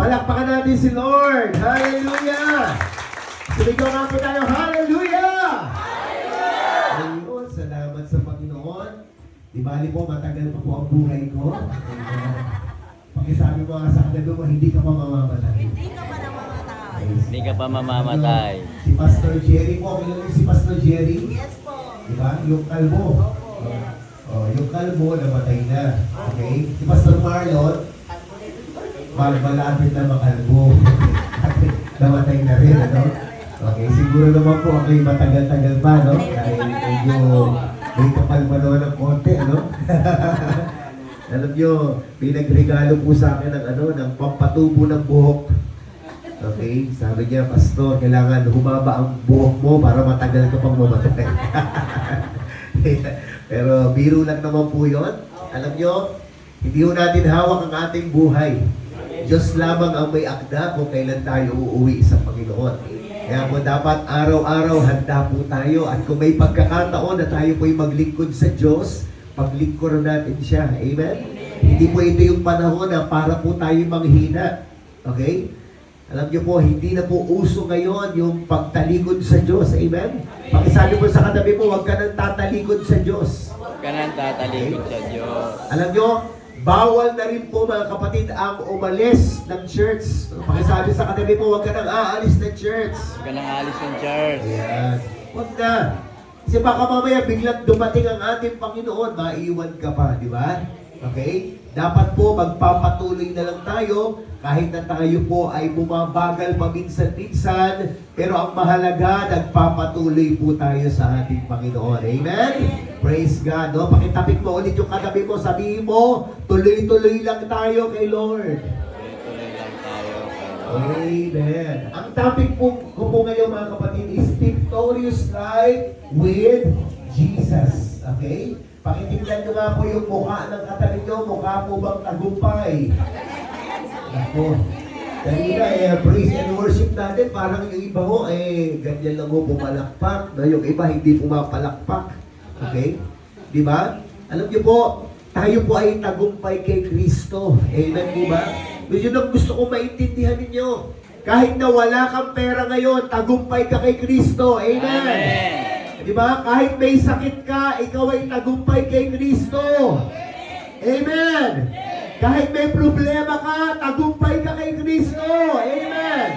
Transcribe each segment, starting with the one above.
Palakpakan natin si Lord. Hallelujah! Sumigaw nga po tayo, Hallelujah! Hallelujah! Ayun, salamat sa Panginoon. Di bali po, matagal pa po ang buhay ko. Pakisabi mo nga sa kanila mo, hindi ka pa mamamatay. Hindi ka pa namamatay. Hindi ka pa mamamatay. Si Pastor Jerry po, kilala si Pastor Jerry? Yes po. Diba? Yung kalbo. Yung kalbo, namatay na. Okay? Si Pastor Marlon, malapit na makalbo. Namatay na rin, ano? Okay, siguro naman po ako'y matagal-tagal pa, no? Dahil medyo may kapal pa naman ng konti, ano? Alam nyo, pinagregalo po sa akin ng ng pampatubo ng buhok. Okay? Sabi niya, Pastor, kailangan humaba ang buhok mo para matagal ka pang mamatay. Pero biro lang naman po yun. Alam nyo, hindi ho natin hawak ang ating buhay. Diyos lamang ang may akda kung kailan tayo uuwi sa Panginoon. Kaya po dapat araw-araw handa po tayo. At kung may pagkakataon na tayo po'y maglingkod sa Diyos, paglingkod natin siya. Amen? Hindi po ito yung panahon na para po tayo manghina. Okay? Alam niyo po, hindi na po uso ngayon yung pagtalikod sa Diyos. Amen? Pakisabi po sa katabi mo, huwag ka nang tatalikod sa Diyos. Huwag ka nang tatalikod sa Diyos. Alam niyo, bawal na rin po mga kapatid ang umalis ng church. Pakisabi sa katabi mo, huwag ka nang aalis ng church. Huwag ka nang alis ng church. Ayan. Huwag na. Kasi baka mamaya biglang dumating ang ating Panginoon, maiwan ka pa, di ba? Okay? Dapat po magpapatuloy na lang tayo kahit na tayo po ay bumabagal paminsan-minsan, pero ang mahalaga, nagpapatuloy po tayo sa ating Panginoon. Amen? Praise God. No? Pakitapik mo ulit yung katabi mo, sabihin mo, tuloy-tuloy lang tayo kay Lord. Tuloy lang tayo kay Lord. Amen. Ang topic po ko po ngayon mga kapatid is Victorious Life with Jesus. Okay? Pakitingnan nyo nga po yung mukha ng katabi nyo. Mukha po bang tagumpay? Ako. Kanina, praise and worship natin, parang yung iba ho, ganyan lang ho pumalakpak. No? Yung iba hindi pumapalakpak. Okay? Di ba? Alam niyo po, tayo po ay tagumpay kay Kristo. Amen po ba? Yun ang gusto kong maintindihan ninyo. Kahit na wala kang pera ngayon, tagumpay ka kay Kristo. Amen. Amen. Di ba? Kahit may sakit ka, ikaw ay tagumpay kay Kristo. Amen. Kahit may problema ka, tagumpay ka kay Kristo. Amen.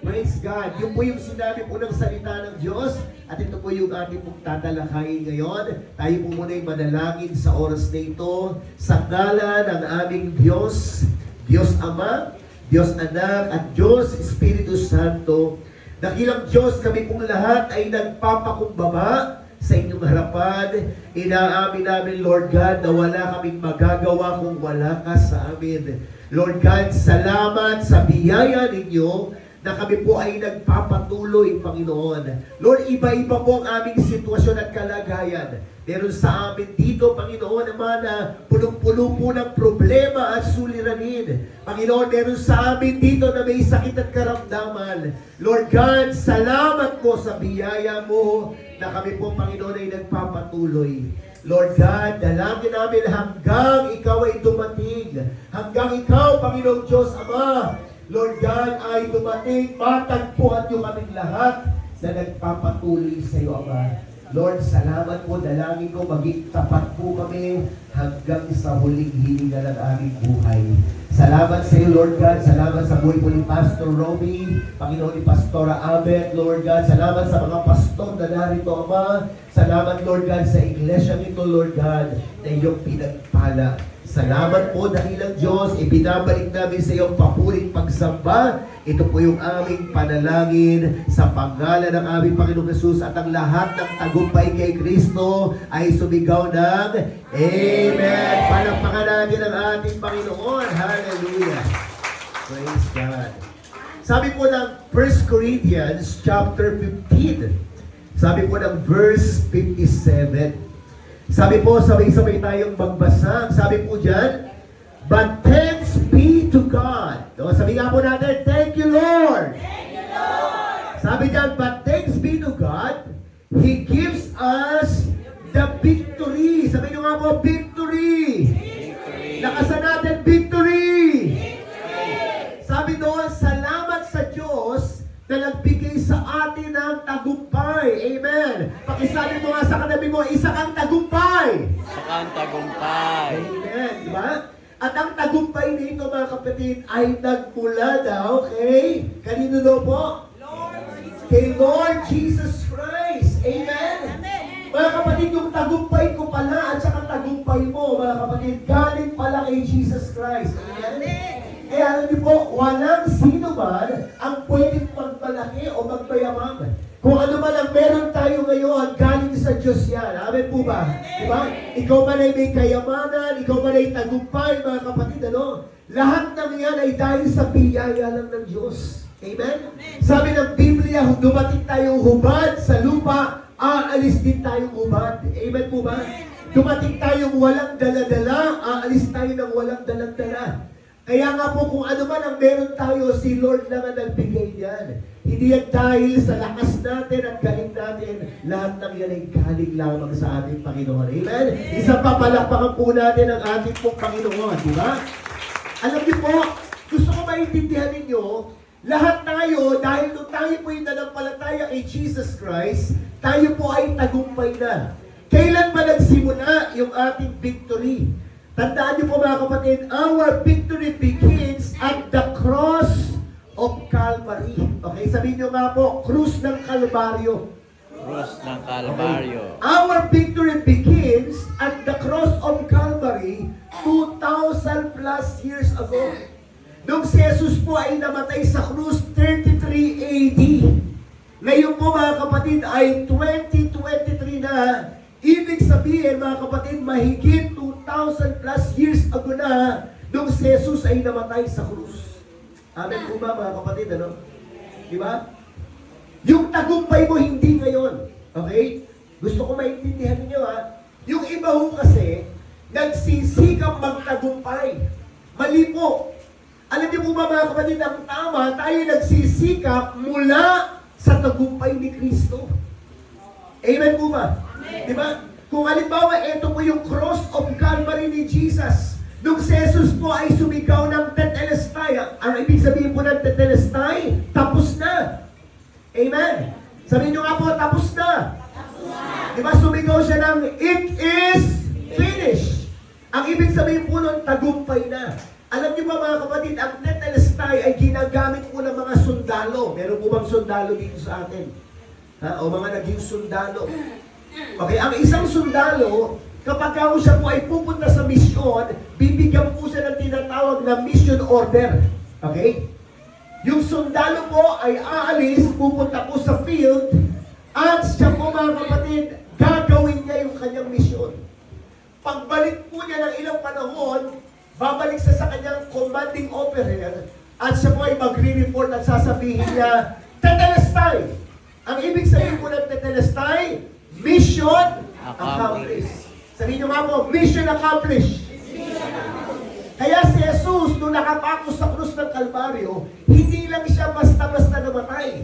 Praise God. Yun po yung sinabi po ng salita ng Diyos. At ito po yung ating pong tatalakayin ngayon. Tayo po muna yung manalangin sa oras na ito. Sa ngalan ng aming Diyos, Diyos Ama, Diyos Anak, at Diyos Espiritu Santo. Dakilang Diyos, kami pong lahat ay nagpapakumbaba sa inyong harapan. Inaamin namin, Lord God, na wala kaming magagawa kung wala ka sa amin. Lord God, salamat sa biyaya ninyo na kami po ay nagpapatuloy, Panginoon. Lord, iba-iba po ang aming sitwasyon at kalagayan. Meron sa amin dito, Panginoon naman, na punong-puno po ng problema at suliranin. Panginoon, meron sa amin dito na may sakit at karamdaman. Lord God, salamat po sa biyaya mo na kami po, Panginoon, ay nagpapatuloy. Lord God, dalangin namin hanggang ikaw ay dumating. Hanggang ikaw, Panginoong Diyos Ama, Lord God, ay dumating, matagpuan niyo kaming lahat na nagpapatuloy sa iyo, Ama. Lord, salamat po, dalangin ko, maging tapat po kami hanggang sa huling hininga ng aming buhay. Salamat sa iyo, Lord God. Salamat sa buhay po ni Pastor Romy, Panginoon ni Pastora Abet, Lord God. Salamat sa mga pastor na narito, Ama. Salamat, Lord God, sa iglesia nito, Lord God, na iyong pinagpala. Salamat po, dakilang Diyos, ibinabalik namin sa iyong papuring pagsamba. Ito po yung aming panalangin sa pangalan ng aming Panginoong Jesus, at ang lahat ng tagumpay kay Kristo ay sumigaw ng Amen. Palakpakan natin ang ating Panginoon. Hallelujah. Praise God. Sabi po ng 1 Corinthians chapter 15, sabi po ng verse 57, sabi po, sabay-sabay tayong magbasa. Sabi po dyan, but thanks be to God. So, sabi nga po natin, thank you, Lord. Thank you, Lord. Sabi dyan, but thanks be to God, He gives us the victory. Sabi nyo nga po, victory. Victory. Lakasan natin, victory. Victory. Sabi doon, na nagbigay sa atin ng tagumpay. Amen. Pakisabi mo nga sa katabi mo, isa kang tagumpay. Sa kang tagumpay. Amen. Diba? At ang tagumpay nito mga kapatid ay nagmula daw kay, kanino daw po? Kay Lord Jesus Christ. Amen. Mga kapatid, yung tagumpay ko pala at saka tagumpay mo, mga kapatid, galing pala kay Jesus Christ. Amen. Kaya alam niyo po, walang sino man ang pwedeng magmalaki o magpayaman. Kung ano man ang meron tayo ngayon, galing sa Diyos yan. Amen po ba? Diba? Ikaw man ay may kayamanan, ikaw man ay tagumpay, mga kapatid, ano? Lahat ng yan ay dahil sa biyaya lang ng Diyos. Amen? Sabi ng Biblia, dumating tayong hubad sa lupa, aalis din tayong hubad. Amen po ba? Dumating tayong walang dala-dala, aalis tayo ng walang dalang-dala. Kaya nga po kung ano man ang meron tayo, si Lord lang ang nagbigay niyan. Hindi yan dahil sa lakas natin at galing natin, lahat ng yan ay galing lamang sa ating Panginoon. Amen? Isang papalakpakan po natin ang ating pong Panginoon, di ba? Alam niyo po, gusto ko maintindihan ninyo, lahat tayo, dahil nung tayo po yung nanampalataya kay Jesus Christ, tayo po ay tagumpay na. Kailan ba nagsimula yung ating victory? Tandaan niyo po mga kapatid, our victory begins at the cross of Calvary. Okay, sabihin niyo nga po, krus ng Kalbaryo. Krus ng Kalbaryo. Okay. Our victory begins at the cross of Calvary 2,000 plus years ago. Nung si Jesus po ay namatay sa krus 33 AD. Ngayon po mga kapatid ay 2023 na. Ibig sabihin mga kapatid, mahigit 2,000 plus years ago na nung si Jesus ay namatay sa krus. Amen po ba mga kapatid, ano? Di ba? Yung tagumpay mo hindi ngayon. Okay? Gusto ko maintindihan niyo ha. Yung iba ho kasi, nagsisikap magtagumpay. Mali po. Alam niyo po ba mga kapatid, ang tama, tayo nagsisikap mula sa tagumpay ni Kristo. Amen po ba? Diba? Kung halimbawa, ito po yung cross of Calvary ni Jesus. Nung si Jesus po ay sumigaw ng tetelestai, ang ibig sabihin po ng tetelestai, tapos na. Amen? Sabihin nyo nga po, tapos na. Diba? Sumigaw siya ng, it is finished. Ang ibig sabihin po nun, tagumpay na. Alam niyo ba mga kapatid, ang tetelestai ay ginagamit po ng mga sundalo. Meron po bang sundalo dito sa atin? Ha? O mga naging sundalo. Okay, ang isang sundalo, kapag siya po ay pupunta sa misyon, bibigyan po siya ng tinatawag na mission order. Okay? Yung sundalo po ay aalis, pupunta po sa field, at siya po mga kapatid, gagawin niya yung kanyang misyon. Pagbalik po niya ng ilang panahon, babalik siya sa kanyang commanding officer, at siya po ay magre-report at sasabihin niya, tetelestai! Ang ibig sabihin po ng tetelestai, mission accomplished. Sabihin nyo nga po, mission accomplished. Kaya si Jesus, nung nakapako sa krus ng Kalbaryo, hindi lang siya basta-basta namatay.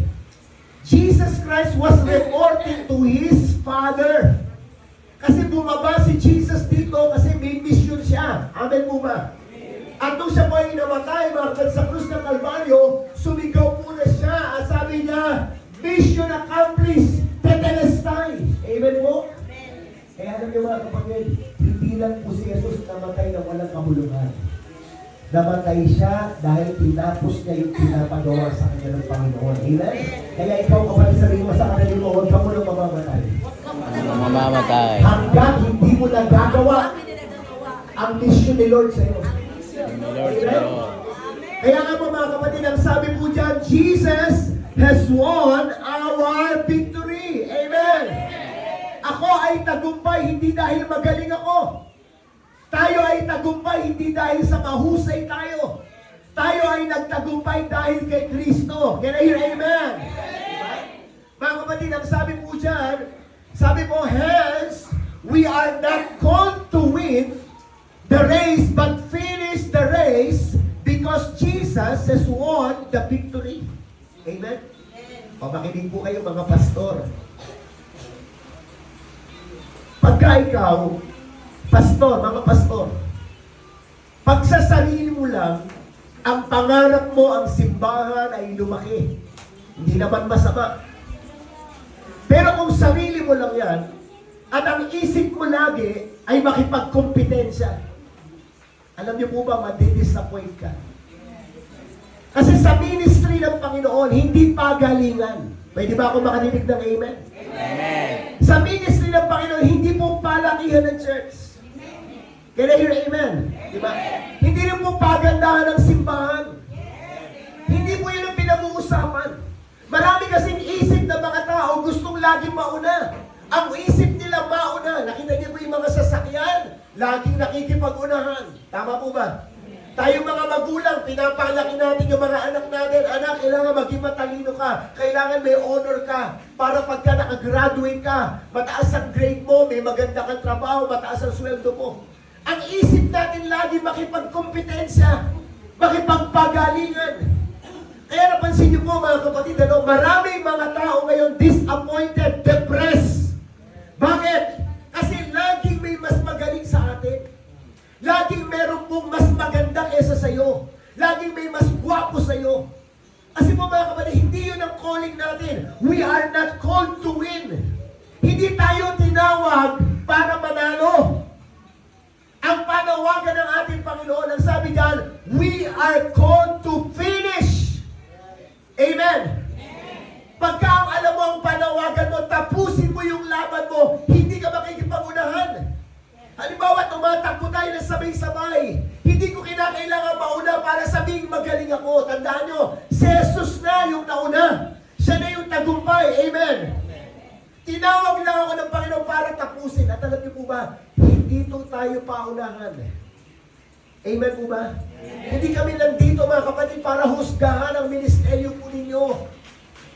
Jesus Christ was reporting to His Father. Kasi bumaba si Jesus dito kasi may mission siya. Amen po ba? At nung siya po ay namatay, mga sa krus ng Kalbaryo, sumigaw po na siya at sabi niya, mission accomplished. Tetelestai. Amen po? Kaya alam niyo mga kapatid, hindi lang po si Jesus namatay na walang kahulugan. Namatay siya dahil tinapos niya yung pinapagawa sa kanya ng Panginoon. Amen? Kaya ikaw kapatid, sabihin mo sa kanila mo, huwag ka mo nang mamamatay. Mamamatay. Hanggang hindi mo nagagawa ang mission ni Lord sa iyo. Lord sa iyo. Kaya nga po mga kapatid, ang sabi po dyan, Jesus has won our victory. Amen. Ako ay tagumpay hindi dahil magaling ako. Tayo ay tagumpay hindi dahil sa mahusay tayo. Tayo ay nagtagumpay dahil kay Kristo. Can I hear amen? Mga kapatid, ang sabi po dyan, sabi po, hence, we are not called to win the race, but finish the race because Jesus has won the victory. Amen? O makinig po kayo mga pastor. Pagka ikaw, pastor, mga pastor, pag sa sarili mo lang, ang pangarap mo, ang simbahan ay lumaki. Hindi naman masama. Pero kung sarili mo lang yan, at ang isip mo lagi ay makipagkompetensya, alam niyo po ba, madi-disappoint ka. Kasi sa ministry ng Panginoon, hindi pagalingan. Pwede ba ako makarinig ng amen? Amen. Sa ministry ng Panginoon, hindi po palakihan ng church. Can I hear amen? Diba? Hindi rin po pagandahan ng simbahan. Hindi po yun ang pinag-uusapan. Marami kasing isip ng mga tao gustong laging mauna. Ang isip nila mauna. Nakita niyo po yung mga sasakyan, laging nakikipag-unahan. Tama po ba? Tayong mga magulang, pinapalaki natin yung mga anak natin. Anak, kailangan maging matalino ka. Kailangan may honor ka. Para pagka nakagraduate ka, mataas ang grade mo, may maganda kang trabaho, mataas ang sweldo mo. Ang isip natin lagi makipagkompetensya, makipagpagalingan. Kaya napansin niyo po mga kapatid, maraming mga tao ngayon disappointed, depressed. Bakit? Kasi laging may mas magaling sa atin. Laging meron pong mas maganda kesa sa'yo. Laging may mas gwapo sa'yo. Kasi po mga kapatid, hindi yun ang calling natin. We are not called to win. Hindi tayo tinawag para manalo. Ang panawagan ng ating Panginoon, ang sabi diyan, we are called to finish. Amen. Pagka ang alam mo ang panawagan mo, tapusin mo yung laban mo, hindi ka makikipag-unahan. Halimbawa, tumatakbo tayo na sabay-sabay. Hindi ko kinakailangan mauna para sabing magaling ako. Tandaan nyo, si Jesus na yung nauna. Siya na yung tagumpay. Amen. Tinawag lang ako ng Panginoon para tapusin. At alam niyo po ba, hindi to tayo paunahan. Amen po ba? Hindi kami nandito mga kapatid para husgahan ang ministeryo po ninyo.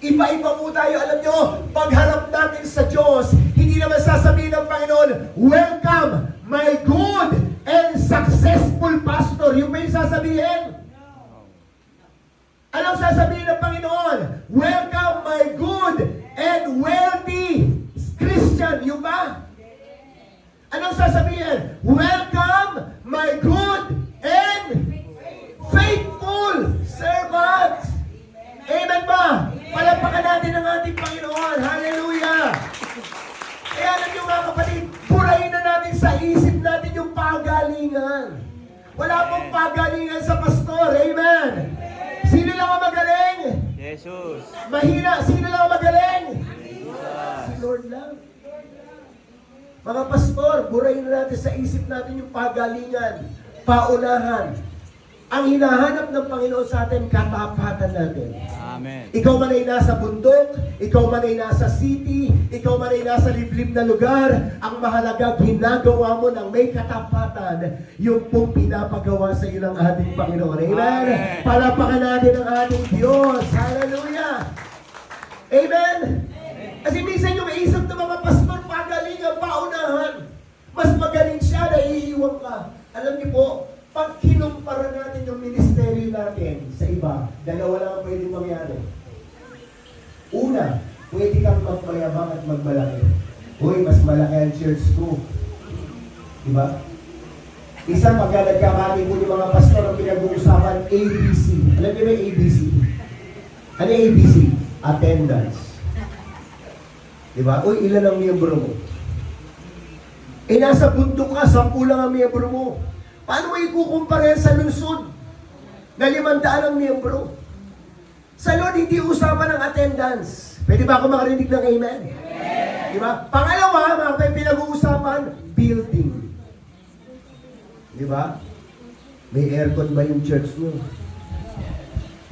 Iba-iba po tayo, alam nyo, pagharap natin sa Diyos, hindi naman sasabihin ng Panginoon, welcome, my good and successful pastor. Yung ba yung sasabihin? Anong sasabihin ng Panginoon? Welcome, my good and wealthy Christian. Yung ba? Anong sasabihin? Welcome, my good and faithful servant. Amen ba? Palapakan natin ang ating Panginoon. Hallelujah! Kaya alam nyo mga kapatid, burahin na natin sa isip natin yung pagalingan. Wala pong pagalingan sa pastor. Amen! Sino lang ang magaling? Jesus. Mahina. Sino lang ang magaling? Jesus. Si Lord lang. Mga pastor, burahin na natin sa isip natin yung pagalingan, paunahan. Ang hinahanap ng Panginoon sa atin, katapatan natin. Amen. Ikaw man ay nasa bundok, ikaw man ay nasa city, ikaw man ay nasa liblib na lugar, ang mahalaga, ginagawa mo ng may katapatan, yung pong pinapagawa sa iyo ng ating Panginoon. Amen? Amen. Palapakan natin ang ating Diyos. Hallelujah! Amen? Kasi minsan yung isip ng mga pastor, pagalingan, paunahan. Mas magaling siya, naiiwan ka. Alam niyo po, pag kinumpara natin yung ministeryo natin sa iba, dalawa lang ang pwedeng mangyari. Una, pwede kang magmayabang at magmalaki. Uy, mas malaki ang church ko. Diba? Isang pagka nagkamali po yung mga pastor ang pinag-uusapan, ABC. Alam niyo ba yung ABC? Ano yung ABC? Attendance. Diba? Uy, ilan ang miyembro mo? Eh, nasa bundok ka, 10 lang ang miyembro mo. Paano mo ikukumpara sa lungsod na 500 ang miyembro? Sa Lord, hindi usapan ng attendance. Pwede ba ako makarinig ng amen? Amen. Diba? Pangalawa, mga pinag-uusapan, building. Diba? May aircon ba yung church mo?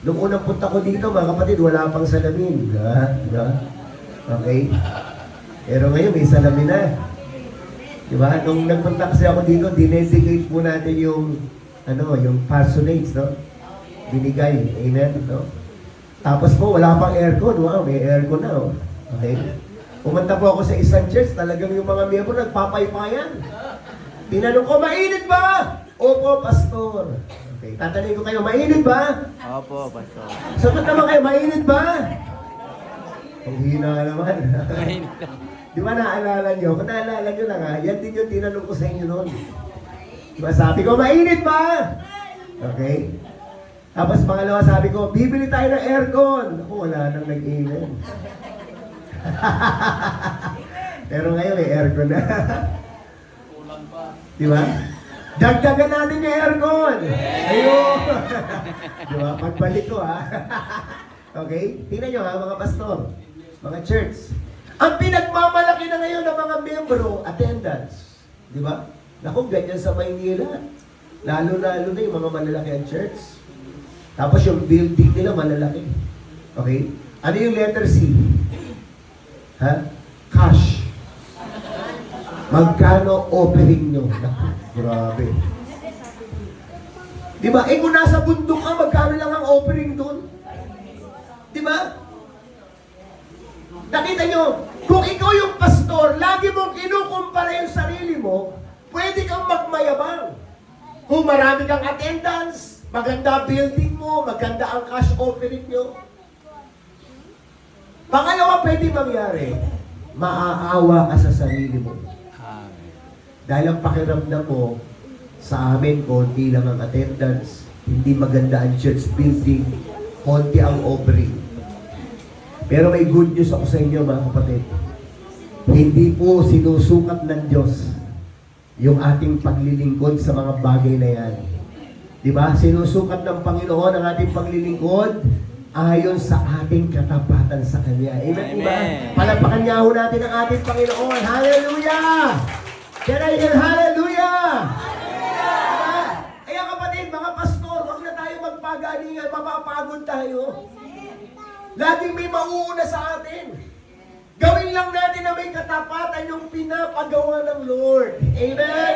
Nung unang punta ko dito, mga kapatid, wala pang salamin. Diba? Okay? Pero ngayon, may salamin na. Diba? Nung nagpunta kasi ako dito, dinedicate po natin yung yung parsonage, no? Binigay. Amen, no? Tapos po, wala pang aircon. Wow, may aircon na, oh. Okay? Pumunta po ako sa isang church, talagang yung mga miyembro nagpapaypayan. Tinanong ko, mainit ba? Opo, pastor. Okay, tatanungin ko kayo, mainit ba? Opo, pastor. Sagot naman kayo, mainit ba? Ang hina naman. Di ba naalala nyo? Kung naalala nyo lang ha, yan din yung tinanong ko sa inyo noon. Di ba sabi ko, mainit ba? Okay? Tapos pangalawa sabi ko, bibili tayo ng aircon. Ako, wala nang nag-amen. Pero ngayon may aircon na. Kulang pa. Di ba? Dagdagan natin yung aircon. Ayun. Di ba? Pagbalik ko ha. Okay? Tingnan nyo ha, mga pastor, mga church. Ang pinagmamalaki na ngayon ng mga membro, attendance. Di ba? Naku, ganyan sa Maynila. Lalo-lalo na yung mga malalaki ang church. Tapos yung building nila malalaki. Okay? Ano yung letter C? Ha? Cash. Magkano offering nyo? Naku, grabe. Di ba? Eh kung nasa bundok ka, magkano lang ang offering doon? Di ba? Nakita nyo, kung ikaw yung pastor, lagi mong kinukumpara yung sarili mo, pwede kang magmayabang. Kung marami kang attendance, maganda building mo, maganda ang cash offering nyo. Pangalawa pwede mangyari, maaawa ka sa sarili mo. Amen. Dahil ang pakiramdam mo, sa amin, konti lang ang attendance, hindi maganda ang church building, konti ang offering. Pero may good news ako sa inyo mga kapatid. Hindi po sinusukat ng Diyos yung ating paglilingkod sa mga bagay na yan. Diba? Sinusukat ng Panginoon ang ating paglilingkod ayon sa ating katapatan sa Kanya. Amen, diba? Amen. Palapakan niya ho natin ang ating Panginoon. Hallelujah! Can I hear hallelujah? Diba? Kaya kapatid, mga pastor, wag na tayo magpagalingan, mapapagod tayo. Laging may mauuna sa atin. Gawin lang natin na may katapatan yung pinapagawa ng Lord. Amen?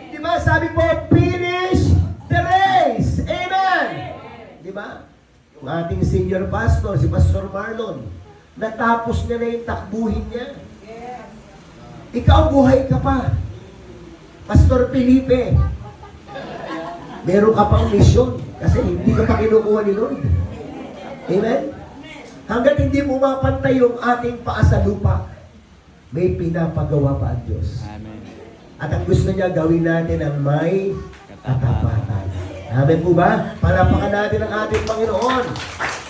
Diba? Sabi po, finish the race. Amen? Diba? Yung ating senior pastor, si Pastor Marlon, natapos niya na yung takbuhin niya. Ikaw, buhay ka pa. Pastor Felipe, meron ka pang misyon kasi hindi ka pa kinukuha ni Lord. Amen? Hanggat hindi pumapantay yung ating paa sa lupa, may pinapagawa pa ang Diyos. Amen. At ang gusto niya gawin natin ang may katapatan. Amen po ba? Palapakan natin ang ating Panginoon.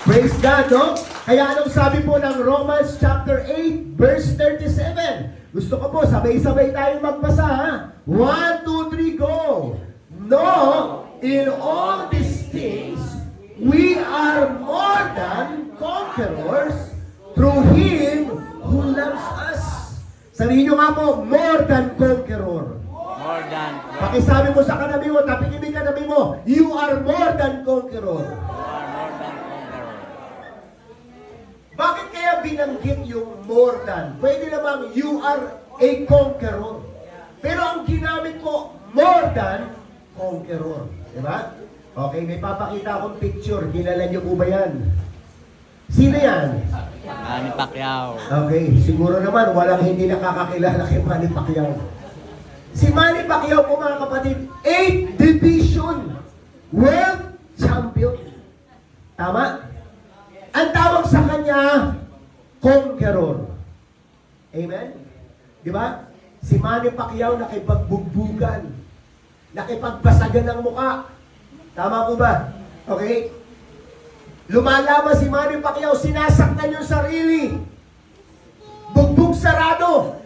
Praise God, no? Kaya anong sabi po ng Romans chapter 8, verse 37? Gusto ko po, sabay-sabay tayong magbasa, ha? 1, 2, 3, go! No, in all these things, we are more than conquerors through Him who loves us. Sabihin nyo nga po, more than conqueror. More than. Pakisabi mo sa kanabi mo, tapikibig kanabi mo, you are more than conqueror. You are more than conqueror. Bakit kaya binanggit yung more than? Pwede namang you are a conqueror. Pero ang ginamit ko, more than conqueror. Diba? Okay, may papakita akong picture. Kilala niyo po ba yan? Sino yan? Manny Pacquiao. Okay, siguro naman walang hindi nakakakilala kay Manny Pacquiao. Si Manny Pacquiao po mga kapatid, 8th Division World Champion. Tama? Ang tawag sa kanya, conqueror. Amen? Di ba? Si Manny Pacquiao nakipagbugbugan, nakipagbasagan ng muka. Tama po ba? Okay? Lumalaban si Manny Pacquiao, sinasaktan yung sarili. Bugbog sarado.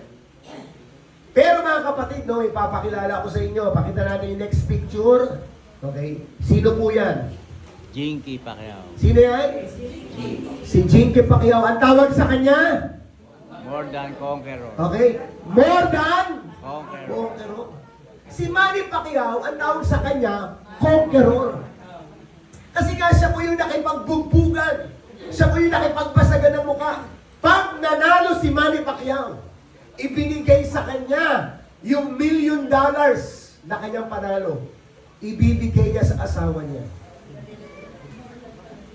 Pero mga kapatid, no, ipapakilala ko sa inyo. Pakita natin yung next picture. Okay? Sino po yan? Jinky Pacquiao. Sino yan? Jinky. Si Jinky Pacquiao. Ang tawag sa kanya? More than conqueror. Okay? More than Conqueror. conqueror. Si Manny Pacquiao, ang tawag sa kanya, conqueror. Kasi nga siya po yung nakipagbugbugan. Siya po yung nakipagbasagan ng mukha. Pag nanalo si Manny Pacquiao, ibinigay sa kanya yung $1 million na kanyang panalo. Ibibigay niya sa asawa niya.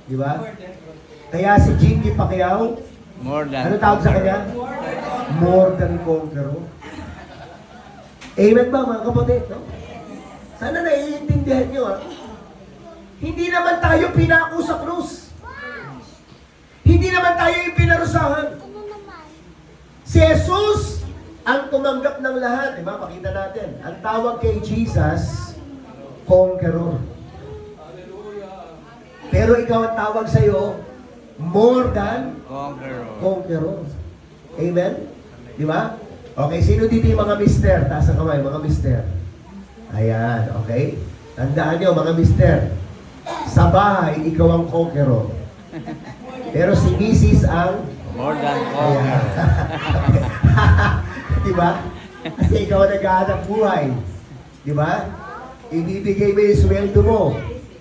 Di ba? Kaya si Jinky Pacquiao, More than. ano tawag sa kanya? More than conqueror. Amen ba mga kapatid? No? Sana naiintindihan nyo ha. Hindi naman tayo pinako sa krus. Hindi naman tayo ipinarusahan. Si Jesus ang tumanggap ng lahat. Diba? Pakita natin. Ang tawag kay Jesus, conqueror. Pero ikaw ang tawag sa'yo, more than Conqueror. conquerors. Amen? Di ba? Okay, sino dito yung mga mister? Taas ang kamay, mga mister. Ayan, okay? Tandaan nyo, mga mister. Sa bahay, ikaw ang conqueror. Pero si Mrs. ang... More than Ayan. conqueror. Di ba? Kasi ikaw ang naghahanap buhay. Di ba? Ibibigay mo yung sweldo mo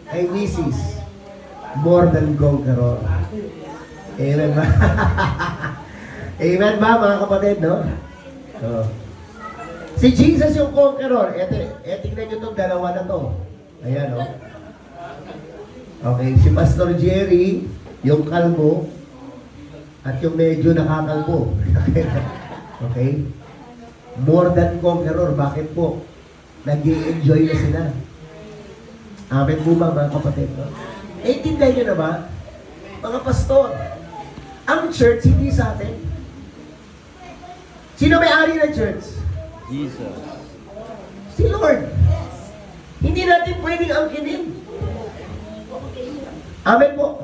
kay Mrs. More than conqueror. Amen ba? Amen ba, mga kapatid, no? So, si Jesus yung conqueror. Tingnan nyo itong dalawa na to. Ayan, no? Okay, si Pastor Jerry, yung kalbo, at yung medyo nakakalbo. Okay? More than conqueror. Bakit po? Nag-i-enjoy na sila. Amen po ba, mga kapatid? No? Intindihan nyo na ba? Mga pastor, ang church hindi sa atin. Sino may-ari ng church? Jesus. Si Lord. Hindi natin pwedeng angkinin. Amen po.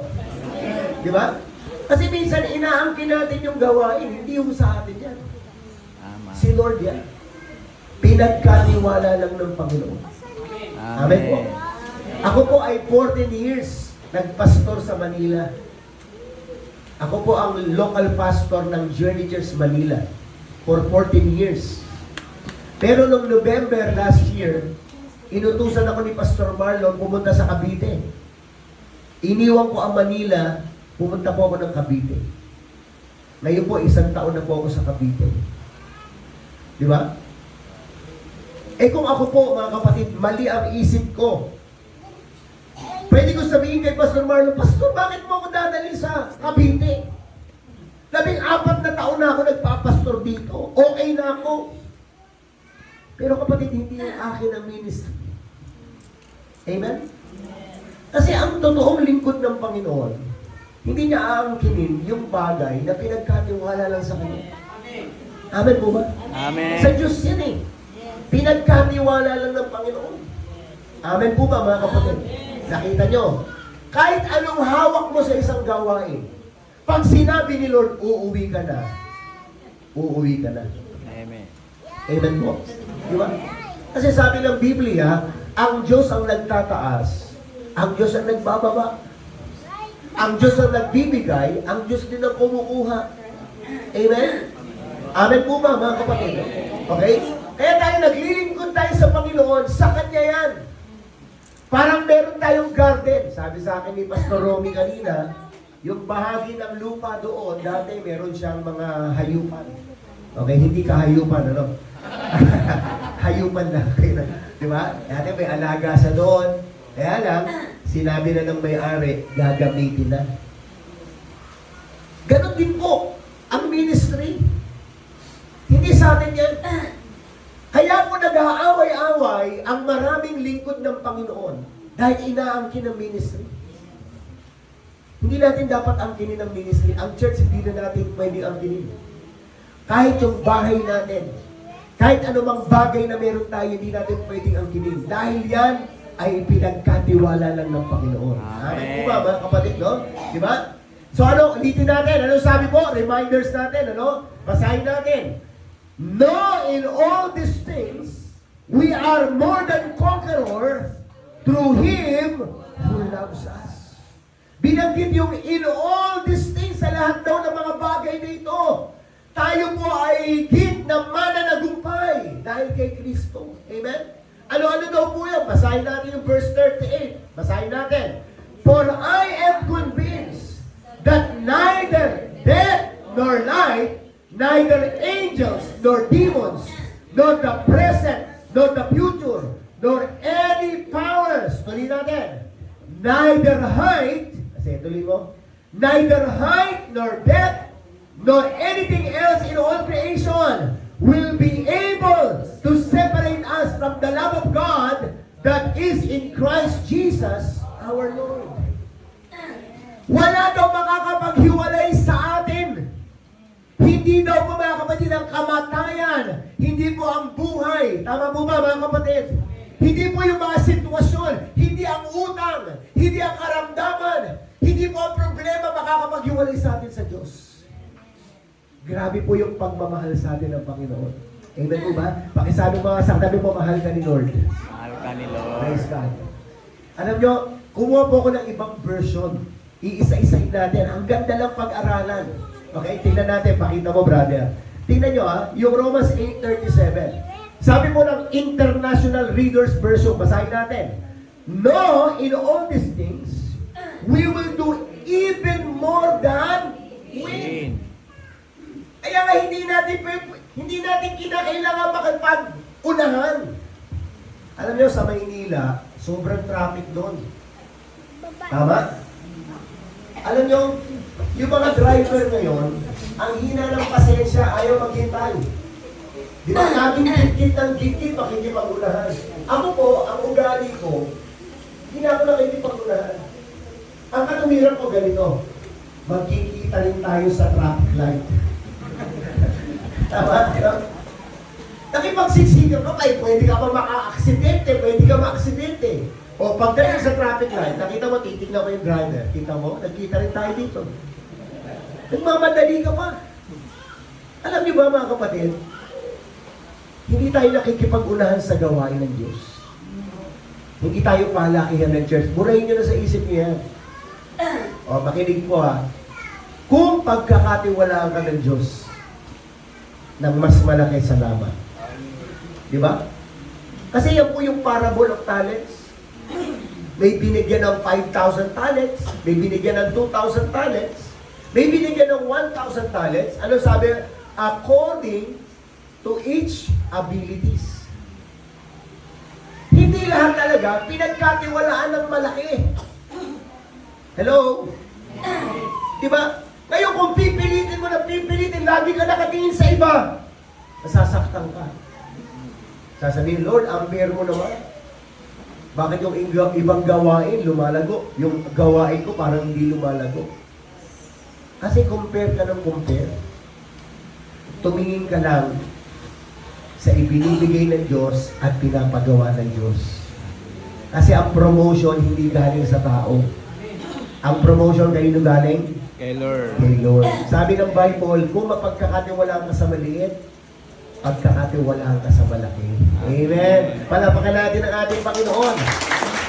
Di ba? Kasi minsan inaangkin natin yung gawain, hindi yung sa atin yan. Tama. Si Lord yan. Pinagkaniwala lang ng Panginoon. Amen po. Ako po ay 14 years nagpastor sa Manila. Ako po ang local pastor ng Journey Church Manila for 14 years. Pero noong November last year, inutusan ako ni Pastor Marlon pumunta sa Cavite. Iniwan ko ang Manila, pumunta po ako ng Cavite. Ngayon po, 1 taon na po ako sa Cavite. Di ba? Eh kung ako po, mga kapatid, mali ang isip ko, pwede ko sabihin kay Pastor Marlon, Pastor, bakit mo ako dadalhin sa Cavite? 14 na taon na ako nagpapastor dito. Okay na ako. Pero kapatid, hindi yung akin ang ministry. Amen? Kasi ang totoong lingkod ng Panginoon, hindi niya aangkinin yung bagay na pinagkatiwala lang sa Kanya. Amen po ba? Amen. Sa Diyos yan eh. Pinagkatiwala lang ng Panginoon. Amen po ba, mga kapatid? Nakita nyo, kahit anong hawak mo sa isang gawain, pag sinabi ni Lord, uuwi ka na, uuwi ka na. Amen. Amen po. Di ba? Kasi sabi ng Biblia, ang Diyos ang nagtataas, ang Diyos ang nagbababa. Ang Diyos ang nagbibigay, ang Diyos din ang kumukuha. Amen? Amen po ba, mga kapatid? Okay? Kaya tayo naglilingkod tayo sa Panginoon, sa Kanya yan. Parang meron tayong garden. Sabi sa akin ni Pastor Romy kanina, yung bahagi ng lupa doon, dati meron siyang mga hayupan. Okay, hindi kahayupan, ano? Hayupan lang. Di ba? Dati may alaga sa doon. Kaya lang, sinabi na ng may-ari, gagamitin na. Ganon din po ang ministry. Hindi sa atin yan. Kaya po nag-aaway-away ang maraming lingkod ng Panginoon dahil inaangkin ang ministry. Hindi natin dapat angkinin ang ministry. Ang church, hindi na natin pwedeng angkinin. Kahit yung bahay natin, kahit anumang bagay na meron tayo, hindi natin pwedeng angkinin. Dahil yan ay pinagkatiwala lang ng Panginoon. Amen po ba, mga kapatid, no? Di ba? So ano, ulitin natin. Ano sabi po? Reminders natin, ano? Basahin natin. No, in all these things, we are more than conqueror through Him who loves us. Binanggit yung in all these things, sa lahat daw ng mga bagay na ito, tayo po ay higit na mananagumpay dahil kay Kristo. Amen? Ano-ano daw po yan? Basahin natin yung verse 38. Basahin natin. For I am convinced that neither death nor life, neither angels nor demons, nor the present, nor the future, nor any powers, tuloy natin, neither height, kasi tuloy mo, neither height nor depth, nor anything else in all creation will be able to separate us from the love of God that is in Christ Jesus our Lord. Wala daw makakapaghiwalay sa atin. Hindi daw po, mga kapatid, ang kamatayan. Hindi po ang buhay. Tama po ba, mga kapatid? Hindi po yung mga sitwasyon. Hindi ang utang. Hindi ang karamdaman. naghihiwalay sa atin sa Diyos. Grabe po yung pagmamahal sa atin ng Panginoon. Amen po ba? Pakisabi mga saktabi mo, mahal ka ni Lord. Mahal ka ni Lord. Praise God. Alam nyo, kumuha po ako ng ibang version. Iisa-isahin natin. Ang ganda lang pag-aralan. Okay, tingnan natin. Pakita mo, brother. Tingnan nyo yung Romans 8:37. Sabi po ng International Reader's Version, basahin natin. No, in all these things, we will do even more than win. Kaya nga hindi natin kinakailangan makipag-unahan. Alam niyo, sa Maynila, sobrang traffic doon. Tama? Alam niyo, yung mga driver ngayon, ang hina ng pasensya, ayaw maghintay. Di ba, laging gigit ng gigit, makikipag-unahan. Ako po, ang ugali ko, hindi na ako nakikipag-unahan. Ang katuwiran ko ganito, magkikita rin tayo sa traffic light. Tama? Nakipagsiksikan ka pa, pwede ka pa maka-aksidente, pwede ka ma-aksidente. O pagdating sa traffic light, nakita mo, titignan ko yung driver. Kita mo, nagkita rin tayo dito. Nagmamadali ka pa. Alam niyo ba mga kapatid, hindi tayo nakikipag-unahan sa gawain ng Diyos. Hindi tayo palakihan ng church. Burahin niyo na sa isip niyo yan. O, makinig po ha. Kung pagkakatiwalaan ka ng Diyos ng mas malaki salamat. Di ba? Kasi yan po yung parable of talents. May binigyan ng 5,000 talents, may binigyan ng 2,000 talents, may binigyan ng 1,000 talents. Ano sabi? According to each abilities. Hindi lahat talaga pinagkatiwalaan ng malaki. Hello? Diba? Ngayon kung pipilitin mo na pipilitin, lagi ka nakatingin sa iba, nasasaktan ka. Sasabihin, Lord, unfair mo naman. Bakit yung ibang gawain lumalago? Yung gawain ko parang hindi lumalago. Kasi compare ka ng compare. Tumingin ka lang sa ibinibigay ng Diyos at pinapagawa ng Diyos. Kasi ang promotion hindi galing sa tao. Ang promotion kanino galing? Kay Lord. Kay Lord. Sabi ng Bible, kung mapagkakatiwalaan ka sa maliit, pagkakatiwalaan ka sa malaki. Amen. Palapakan natin ang ating Panginoon.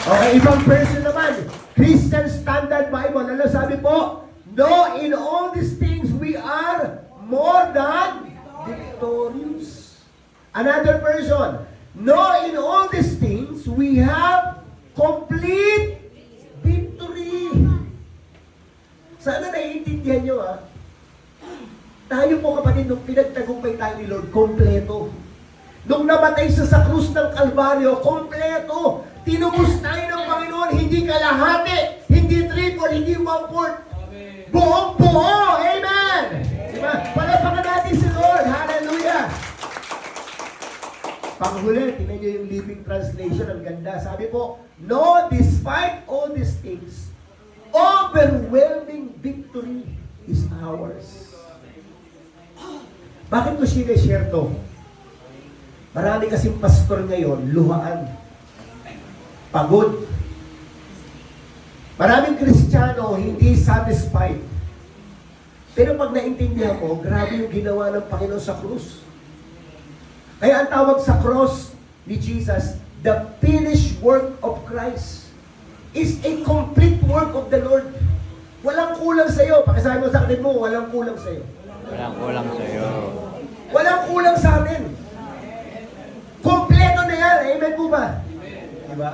Okay, ibang version naman. Christian Standard Bible. Ano sabi po? No, in all these things we are more than victorious. Another version. No, in all these things we have complete victory. Sana naiintindihan nyo Tayo po kapatid, nung pinagtagumpay tayo ni Lord, kompleto. Nung namatay siya sa krus ng Kalbaryo, kompleto. Tinubos tayo ng Panginoon, hindi kalahati, hindi triple, hindi one-fourth. Buong buo! Amen! Diba? Palapakan natin si Lord. Hallelujah! Panghuli, tingnan nyo yung Living Translation, ang ganda. Sabi po, no, despite all these things, overwhelming victory is ours. Bakit ko sinishare to? Marami kasing pastor ngayon, luhaan. Pagod. Maraming Kristiyano, hindi satisfied. Pero pag naintindihan ko, grabe yung ginawa ng Panginoon sa krus. Kaya ang tawag sa cross ni Jesus, the finished work of Christ is a complete work of the Lord. Walang kulang sa iyo. Pakisabi mo sa akin mo, walang kulang sa iyo. Walang kulang sa iyo. Walang kulang sa atin. Kompleto na yan. Amen po ba? Diba?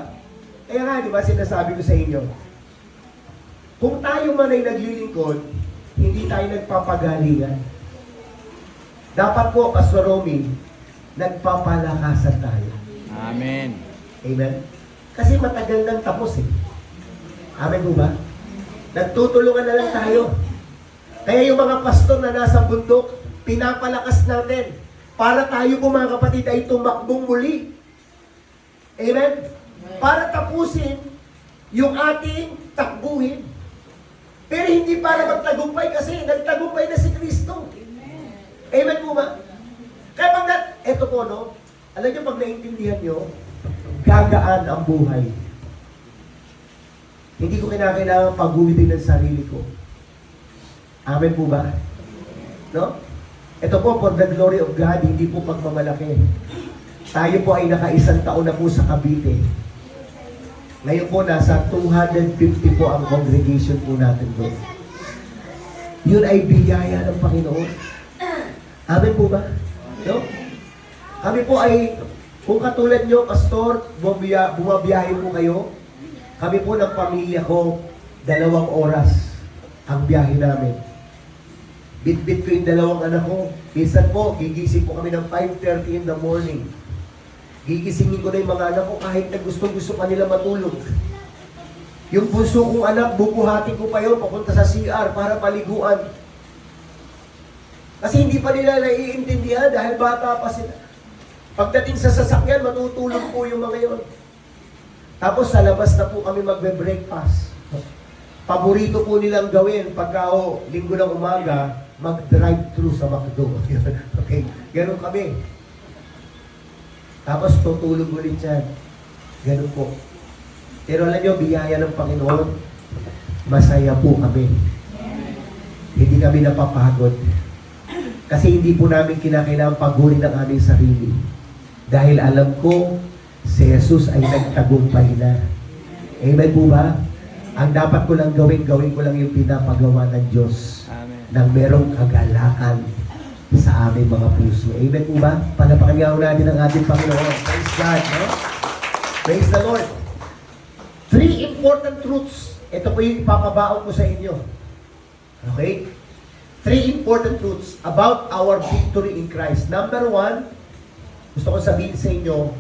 Kaya nga, diba, sinasabi ko sa inyo, kung tayo man ay naglilingkod, hindi tayo nagpapagalingan. Dapat po, Pastor Romy, nagpapalakasan tayo. Amen. Amen? Kasi matagal nang tapos Amen po ba? Nagtutulungan na lang tayo. Kaya yung mga pastor na nasa bundok, pinapalakas natin para tayo po mga kapatid ay tumakbong muli. Amen? Para tapusin yung ating takbuhin. Pero hindi para magtagumpay kasi nagtagumpay na si Kristo. Amen po ba? Kaya pag eto po alam niyo pag naintindihan niyo, gagaan ang buhay. Hindi ko kinakailangan pagulitin ng sarili ko. Amen po ba? No? Ito po, for the glory of God, hindi po pagmamalaki. Tayo po ay nakaisang taon na po sa Cavite. Ngayon po, nasa 250 po ang congregation po natin doon. Yun ay biyaya ng Panginoon. Amen po ba? No? Kami po ay, kung katulad nyo, Pastor, bumabiyahe po kayo. Kami po ng pamilya ko, 2 oras ang biyahe namin. Bit-bit ko yung 2 anak ko. Minsan po, gigising po kami ng 5:30 in the morning. Gigisingin ko na yung mga anak ko kahit na gusto pa nila matulog. Yung bunso kong anak, bubuhatin ko pa yun papunta sa CR para paliguan. Kasi hindi pa nila naiintindihan dahil bata pa sila. Pagdating sa sasakyan, matutulog po yung mga yun. Tapos sa labas na po kami magbe-breakfast. Paborito po nilang gawin pagka linggo ng umaga, mag-drive-thru sa McDo. Okay, ganun kami. Tapos tutulog ulit yan. Ganun po. Pero alam nyo, biyaya ng Panginoon, masaya po kami. Hindi kami napapagod. Kasi hindi po namin kinakailangan pagurin ang aming sarili. Dahil alam ko, si Jesus ay nagtagumpay na. Amen po ba? Ang dapat ko lang gawin ko lang yung pinapagawa ng Diyos. Amen. Nang merong kagalakan sa aming mga puso. Amen po ba? Panapakanyaw natin ang ating Panginoon. Praise God, no? Praise the Lord. 3 important truths. Ito po yung ipapabaon ko sa inyo. Okay? 3 important truths about our victory in Christ. Number 1, gusto ko sabihin sa inyo,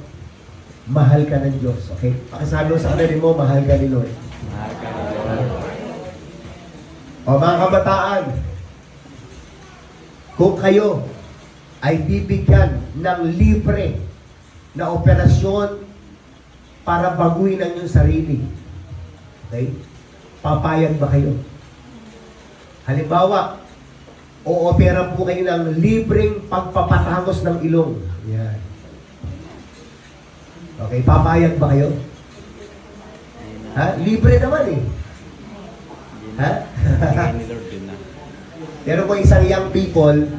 mahal ka ng Diyos. Okay? Pakisabi mo sa kanila mo, mahal ka ni Lord. Mahal ka ni Lord. O mga kabataan, kung kayo ay bibigyan ng libre na operasyon para baguhin ang inyong sarili, okay? Papayag ba kayo? Halimbawa, o-opera po kayo ng libreng pagpapatangos ng ilong. Yan. Okay, papayag ba kayo? Ha? Libre naman eh. Ha? Bigay ni Lord yun na. Pero kung isang young people,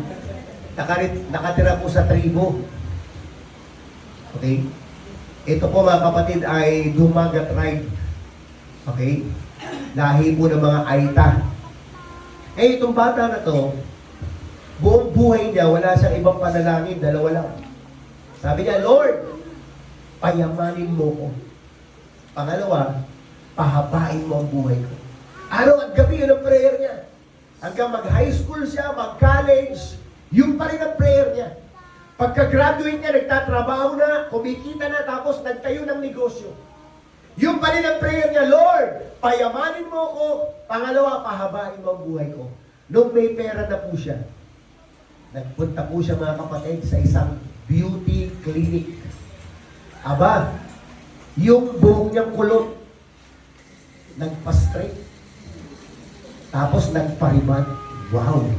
nakatira po sa tribo. Okay? Ito po mga kapatid ay Dumaga tribe. Okay? Lahi po ng mga Aita. Eh, itong bata na to, buong buhay niya, wala siyang ibang panalangin, 2 lang. Sabi niya, Lord, payamanin mo ko. Pangalawa, pahabain mo ang buhay ko. Araw at gabi, yun ang prayer niya. Hanggang mag-high school siya, mag-college, yung pa rin ang prayer niya. Pagka-graduate niya, nagtatrabaho na, kumikita na, tapos nagtayo ng negosyo. Yung pa rin ang prayer niya, Lord, payamanin mo ko. Pangalawa, pahabain mo ang buhay ko. Nung may pera na po siya, nagpunta po siya mga kapatid sa isang beauty clinic. Aba, yung buhok niyang kulot, nagpa-straight. Tapos nagpariban. Wow!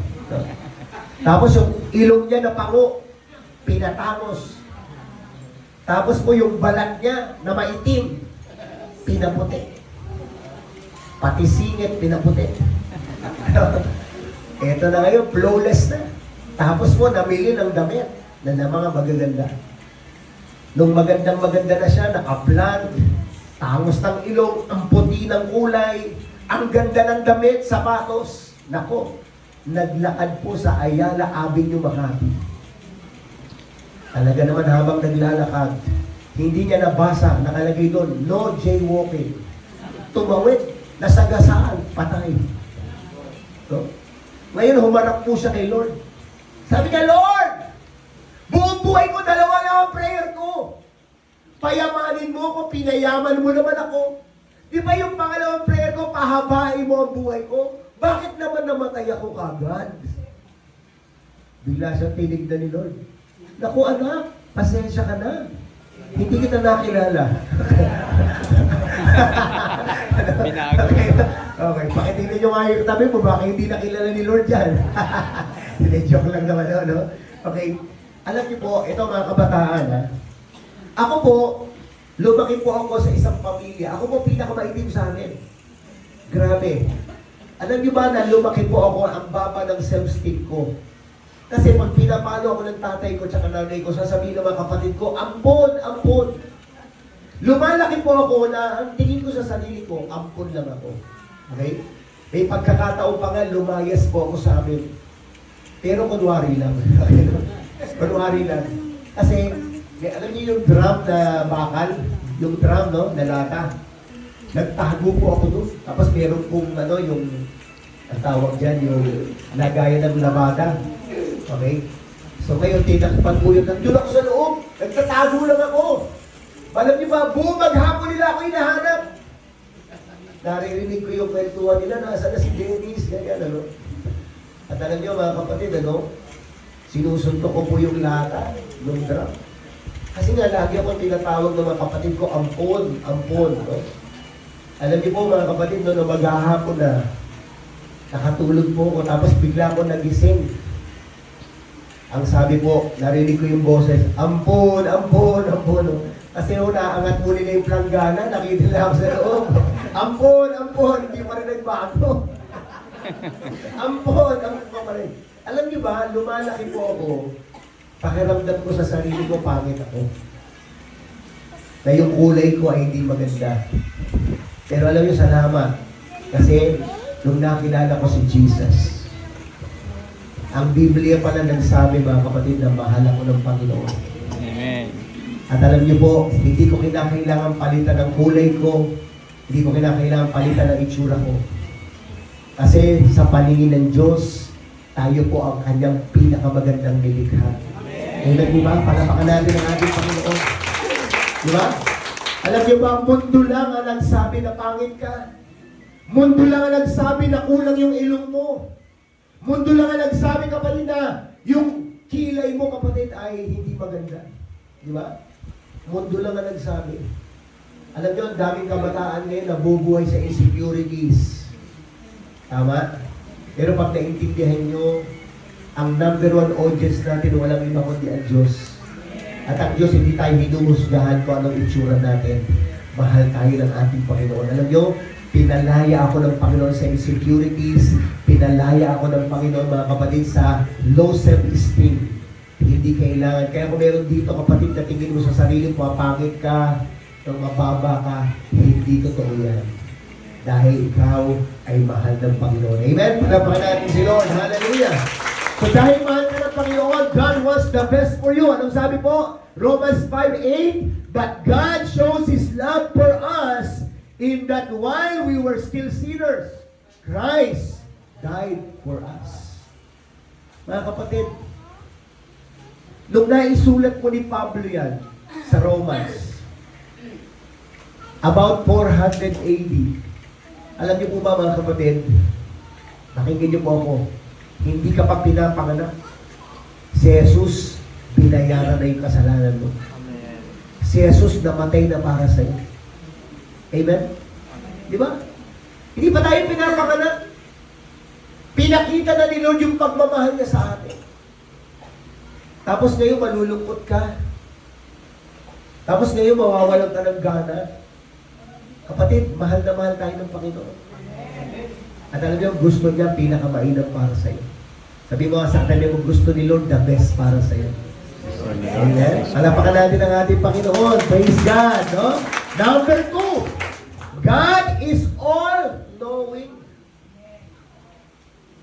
Tapos yung ilong niya na pango, pinatangos. Tapos po yung balat niya na maitim, pinaputi. Pati singit, pinaputi. Eto na ngayon, flawless na. Tapos po, namili ng damit na mga magaganda. Nung magandang-maganda na siya, naka-blonde, tangos ng ilong, ang puti ng kulay, ang ganda ng damit, sapatos. Nako, naglakad po sa Ayala Avenue, Makati. Talaga naman habang naglalakad, hindi niya nabasa, nakalagay doon, no jaywalking. Tumawid, nasagasaan, patay. So, ngayon, humarap po siya kay Lord. Sabi niya, Lord, buong buhay ko, 2 lang ang prayer ko. Payamanin mo ko, pinayaman mo naman ako. Di ba yung pangalawang prayer ko, pahabain mo ang buhay ko? Bakit naman namatay ako kagad? Bigla siya tinignan ni Lord. Naku anak, pasensya ka na. Hindi kita nakilala. Binago. Okay, pakitingnan nyo nga yung tabi mo, baka hindi nakilala ni Lord yan. Hindi, joke lang naman, no? Okay, alam niyo po, ito mga kabataan, ha? Ako po, lumaki po ako sa isang pamilya. Ako po pinakamaitim sa amin. Grabe. Alam niyo ba na lumaki po ako, ang baba ng self-esteem ko. Kasi pag pinapalo ako ng tatay ko tsaka nanay ko, sasabihin ng mga kapatid ko, ampon, ampon. Lumalaki po ako na ang tingin ko sa sarili ko, ampon lang ako. Okay? May pagkakataon pa nga, lumayas po ako sa amin. Pero kunwari lang. Kunwari lang. Kasi, alam niyo yung drum na bakal? Yung drum, no? Na lata. Nagtago po ako doon. Tapos meron pong, yung, ang tawag dyan, yung lagayan ng labada. Okay? So ngayon, tinakpan po yun. Nandun ako sa loob. Nagtatago lang ako. Alam niyo ba, buong maghapon nila ako hinahanap. Naririnig ko yung kwentuhan nila, nasa na si Dennis, ganyan, ano. At alam niyo mga kapatid, sinusuntok ko po yung lata, yung drum. Kasi nga, lagi ako tinatawag ng mga kapatid ko, ampon, ampon, no? Alam niyo po mga kapatid, no, maghahapon na, nakatulog po ako, tapos bigla ako nagising. Ang sabi po, narinig ko yung boses, ampon, ampon, ampon, no? Kasi naangat po nila yung planggana, nakita nila ako sa loob. Ampon, ampon, hindi pa rin nagbago. Ampon, ampon pa rin. Alam niyo ba, lumalaki po ako, pakiramdam ko sa sarili ko, pangit ako. Na yung kulay ko ay hindi maganda. Pero alam niyo, salamat. Kasi, nung nakilala ko si Jesus, ang Biblia pala nagsabi, mga kapatid, na mahal ako ng Panginoon. Amen. At alam niyo po, hindi ko kinakailangan palitan ng kulay ko, hindi ko kinakailangan palitan ng itsura ko. Kasi sa paningin ng Diyos, tayo po ang kanyang pinakamagandang nilikha. Amen, di ba? Palapakan natin ang ating Panginoon. Di ba? Alam niyo ba, mundo lang ang nagsabi na pangit ka. Mundo lang ang nagsabi na kulang yung ilong mo. Mundo lang ang nagsabi, kapatid, na yung kilay mo, kapatid, ay hindi maganda. Di ba? Mundo lang ang nagsabi. Alam niyo, ang daming kabataan ngayon nabubuhay sa insecurities. Tama? Pero pag naintindihan niyo, ang number one audience natin, walang iba kundi ang Diyos. At ang Diyos, hindi tayo hinuhusgahan kung anong itsura natin. Mahal tayo ng ating Panginoon. Alam niyo, pinalaya ako ng Panginoon sa insecurities. Pinalaya ako ng Panginoon, mga kapatid, sa low self-esteem. Hindi kailangan. Kaya kung meron dito, kapatid, na tingin mo sa sarili, mapangit ka, nang mababa ka, hindi totoo yan. Dahil ikaw ay mahal ng Panginoon. Amen? Palapakan natin si Lord. Hallelujah! So dahil mahal ka ng Panginoon, God wants the best for you. Anong sabi po? Romans 5:8, but God shows His love for us in that while we were still sinners, Christ died for us. Mga kapatid, nung naisulat po ni Pablo yan sa Romans, about 400 AD, alam niyo po ba mga kapatid, pakinggan niyo po ako, hindi ka pa pinapanganak, si Jesus, binayaran na yung kasalanan mo. Amen. Si Jesus namatay na para sa iyo. Amen? Di ba? Hindi pa tayo pinapanganak. Pinakita na ni Lord yung pagmamahal niya sa atin. Tapos ngayon malulungkot ka. Tapos ngayon mawawalan ka ng gana. Kapatid, mahal na mahal tayo ng Panginoon. At alam niyo, gusto niya pinakamainam para sa iyo. Sabi mo nga sa kanya, gusto ni Lord the best para sa iyo. Amen? Palapakan natin ang ating Panginoon. Praise God, no? Number 2, God is all-knowing.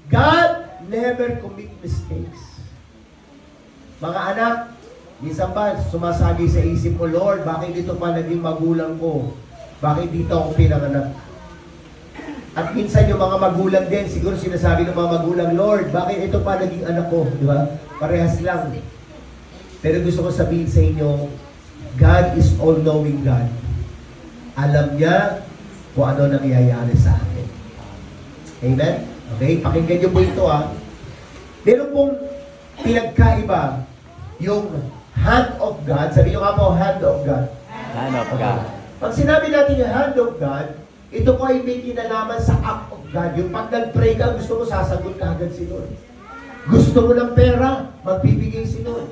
God never commit mistakes. Mga anak, minsan ba sumasagi sa isip mo, Lord, bakit dito pa naging magulang ko? Bakit dito ako pinanganak? At minsan yung mga magulang din, siguro sinasabi ng mga magulang, Lord, bakit ito pa naging anak ko? Di ba? Parehas lang. Pero gusto ko sabihin sa inyo, God is all-knowing God. Alam niya kung ano nangyayari sa atin. Amen? Okay? Pakinggan niyo po ito, ha. Meron pong pinagkaiba yung hand of God. Sabi niyo nga po, hand of God. Hand of God. Pag sinabi natin yung hand of God, ito po ay may kinalaman sa act of God. Yung pag nag-pray ka, gusto mo sasagot ka agad si Lord. Gusto mo ng pera, magbibigay si Lord.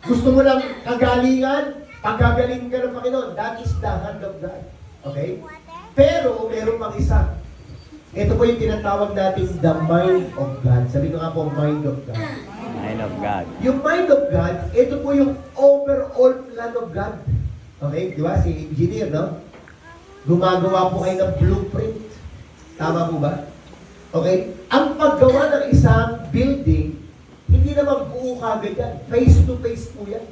Gusto mo ng kagalingan, paggagalingin ka ng Panginoon. That is the hand of God. Okay? Pero, meron pang isa. Ito po yung tinatawag natin the mind of God. Sabi ko nga po, mind of God. Mind of God. Yung mind of God, ito po yung overall plan of God. Okay, di ba? Si engineer, no? Gumagawa po kayo ng blueprint. Tama po ba? Okay? Ang paggawa ng isang building, hindi naman buo kagad yan. Phase to phase po yan.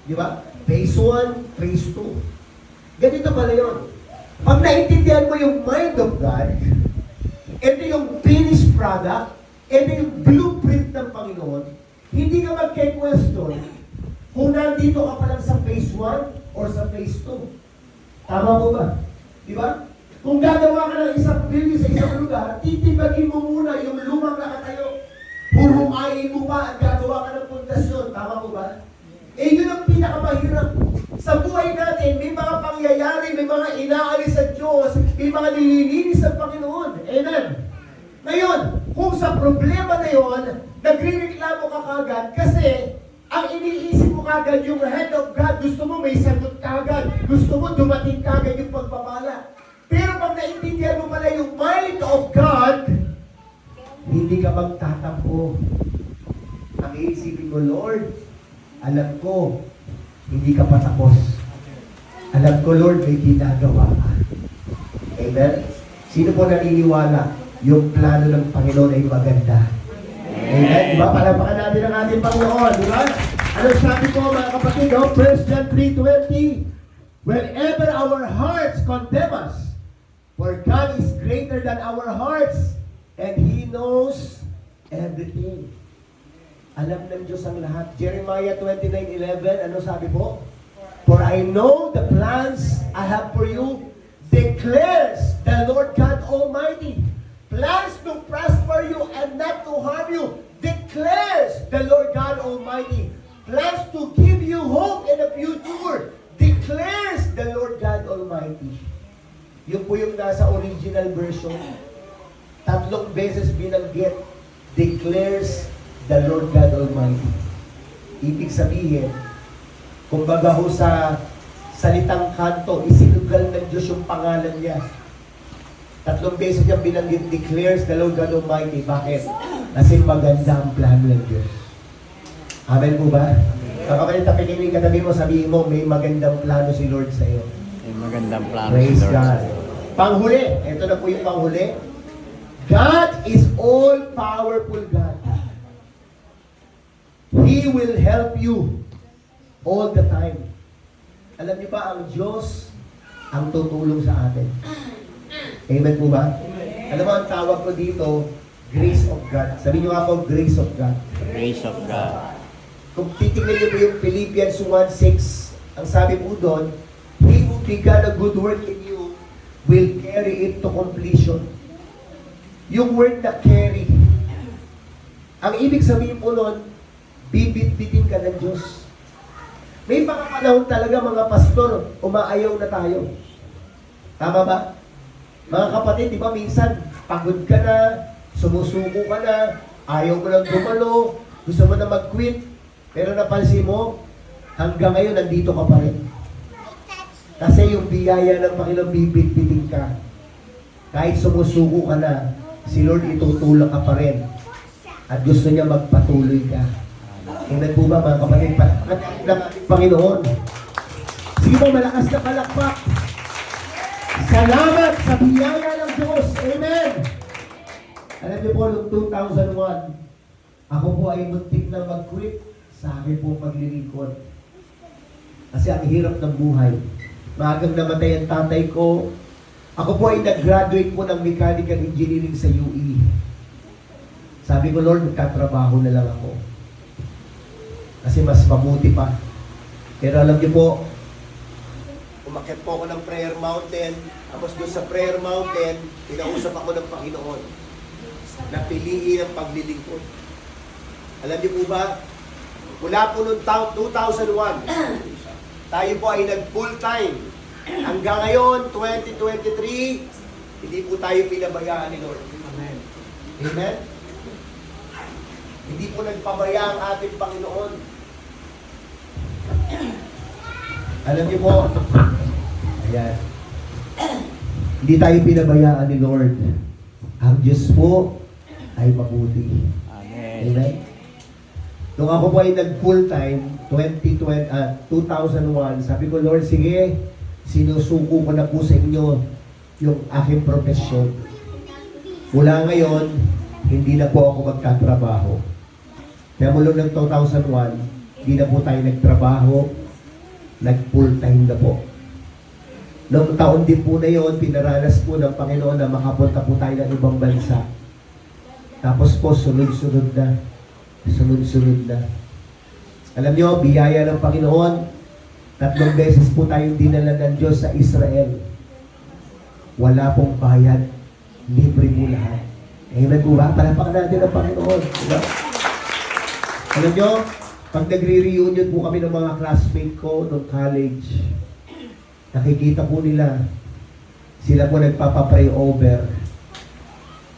Di ba? Phase 1, phase 2. Ganito pala yun. Pag naintindihan mo yung mind of God, ito yung finished product, ito yung blueprint ng Panginoon, hindi ka magke-question kung nandito ka pa lang sa phase 1 or sa phase 2. Tama po ba? Di ba? Kung gagawa ka ng isang building sa isang lugar, titibagin mo muna yung lumang nakatayo. Huhumayin mo pa at gagawa ka ng pundasyon. Tama po ba? Eh, yun ang pinakamahirap. Sa buhay natin, may mga pangyayari, may mga inaalis sa Diyos, may mga nililinis ng Panginoon. Amen. Ngayon, kung sa problema na yun, nagre-reklamo ka kagad kasi ang iniisip mo kagad yung hand of God, gusto mo may sagot kagad, gusto mo dumating kagad yung pagpapala. Pero pag naintindihan mo pala yung mind of God, hindi ka magtatampo. Ang iisipin mo, Lord, alam ko, hindi ka pa tapos. Alam ko, Lord, may ginagawa ka. Amen? Sino po naniniwala? Yung plano ng Panginoon ay maganda. Amen? Diba? Palapakan natin ang ating Panginoon. Diba? Ano sabi ko, mga kapatid? 1 John 3:20, wherever our hearts condemn us, for God is greater than our hearts, and He knows everything. Alam ng Diyos ang lahat. Jeremiah 29:11, ano sabi po? For I know the plans I have for you, declares the Lord God Almighty. Plans to prosper you and not to harm you, declares the Lord God Almighty. Plans to give you hope in the future, declares the Lord God Almighty. Yun po yung nasa original version. 3 beses binanggit, declares the Lord God Almighty. Ibig sabihin, kumbaga ho sa salitang kanto, isinugal ng Diyos yung pangalan niya. 3 beses niya binanggit, declares the Lord God Almighty. Bakit? Kasi maganda ang plano ng Diyos. Amen po ba? Kapag tapikinig katabi mo, sabihin mo, may magandang plano si Lord sa iyo. May magandang plano Praise si Lord. God. Panghuli, ito na po yung panghuli. God is all-powerful God. He will help you all the time. Alam niyo ba, ang Diyos ang tutulong sa atin. Amen po ba? Alam mo, ang tawag ko dito, grace of God. Sabi niyo nga po, grace of God. Grace of God. Kung titignan niyo po yung Philippians 1:6, ang sabi po doon, He who began a good work in you will carry it to completion. Yung word na carry, ang ibig sabihin po noon, bibit-bitin ka ng Diyos. May mga panahon talaga, mga pastor, umaayaw na tayo. Tama ba? Mga kapatid, di ba minsan, pagod ka na, sumusuko ka na, ayaw mo lang dumalo, gusto mo na mag-quit, pero napansin mo, hanggang ngayon, nandito ka pa rin. Kasi yung biyaya ng Panginoon, bibit-bitin ka. Kahit sumusuko ka na, si Lord itutulak ka pa rin. At gusto niya magpatuloy ka. Amen po ba, mga kapatid? Palakpakan natin ng ating Panginoon. Sige po, malakas na palakpak. Salamat sa biyaya ng Diyos. Amen! Alam niyo po, noong 2001, ako po ay muntik na mag-quit sa akin po paglilingkod. Kasi ang hirap ng buhay. Maagang namatay ang tatay ko. Ako po ay nag-graduate po ng mechanical engineering sa UE. Sabi ko, Lord, magtatrabaho na lang ako. Kasi mas mabuti pa. Pero alam niyo po, umakyat po ako ng prayer mountain. Tapos doon sa prayer mountain, pinausap ako ng Panginoon. Napiliin ang paglilingkod. Alam niyo po ba, mula po noong 2001, tayo po ay nag-full time. Hanggang ngayon, 2023, hindi po tayo pinabayaan ni Lord. Amen. Amen? Hindi po nagpabaya ang ating Panginoon. Alam niyo po, ayan, hindi tayo pinabayaan ni Lord. Ang Diyos po ay mabuti. Amen. Amen? Nung ako po ay nag-full time, 2001, sabi ko, Lord, sige, sinusuko ko na po sa inyo yung aking profesyon. Mula ngayon, hindi na po ako magtatrabaho. Kaya mula ng 2001, hindi na po tayo nagtrabaho, nag-full time na po. Noong taon din po na yon, pinaranas po ng Panginoon na makapunta po tayo ng ibang bansa. Tapos po, sunod-sunod na. Sunod-sunod na. Alam nyo, biyaya ng Panginoon, 3 beses po tayong dinala ng Diyos sa Israel. Wala pong bayad. Libre mo lahat. Amen po ba? Palapakan natin ang Panginoon. Diba? Alam nyo, pag nagre-reunion po kami ng mga classmate ko noong college, nakikita po nila, sila po nagpapapray over.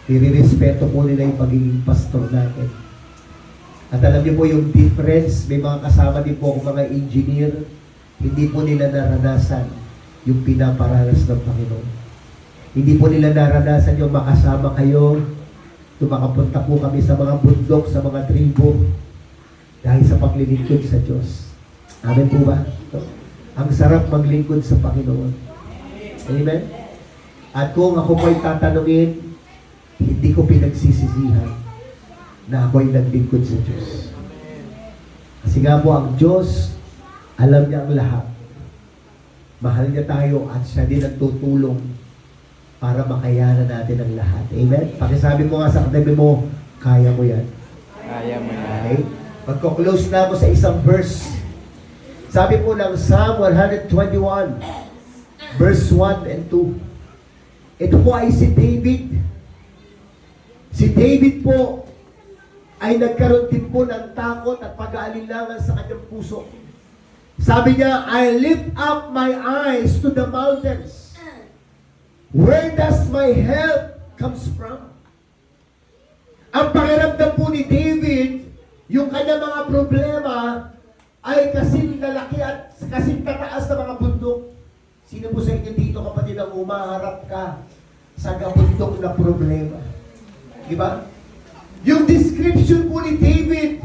Nire-respeto po nila yung pagiging pastor natin. At alam niyo po yung difference, may mga kasama din po akong mga engineer, hindi po nila naranasan yung pinaparanas ng Panginoon. Hindi po nila naranasan yung makasama kayo, makapunta po kami sa mga bundok, sa mga tribo, dahil sa paglilingkod sa Diyos. Amen po ba? Ang sarap maglingkod sa Panginoon. Amen? At kung ako po'y tatanungin, hindi ko pinagsisisihan na ako'y naglingkod sa Diyos. Kasi nga po, ang Diyos, alam niya ang lahat. Mahal niya tayo at siya din ang tutulong para makayanan natin ang lahat. Amen? Pakisabi mo nga sa katabi mo, kaya mo yan. Kaya mo yan. Okay? Magko-close na ako sa isang verse. Sabi po ng Psalm 121, verse 1 and 2. Ito po ay si David. Si David po ay nagkaroon din po ng takot at pag-aalinlangan sa kanyang puso. Sabi niya, I lift up my eyes to the mountains. Where does my help comes from? Ang pakiramdam po ni David, yung kanyang mga problema ay kasing lalaki at kasing tataas na mga bundok. Sino po sa inyo dito, kapatid, ang umaharap ka sa gabundok na problema? Diba? Yung description po ni David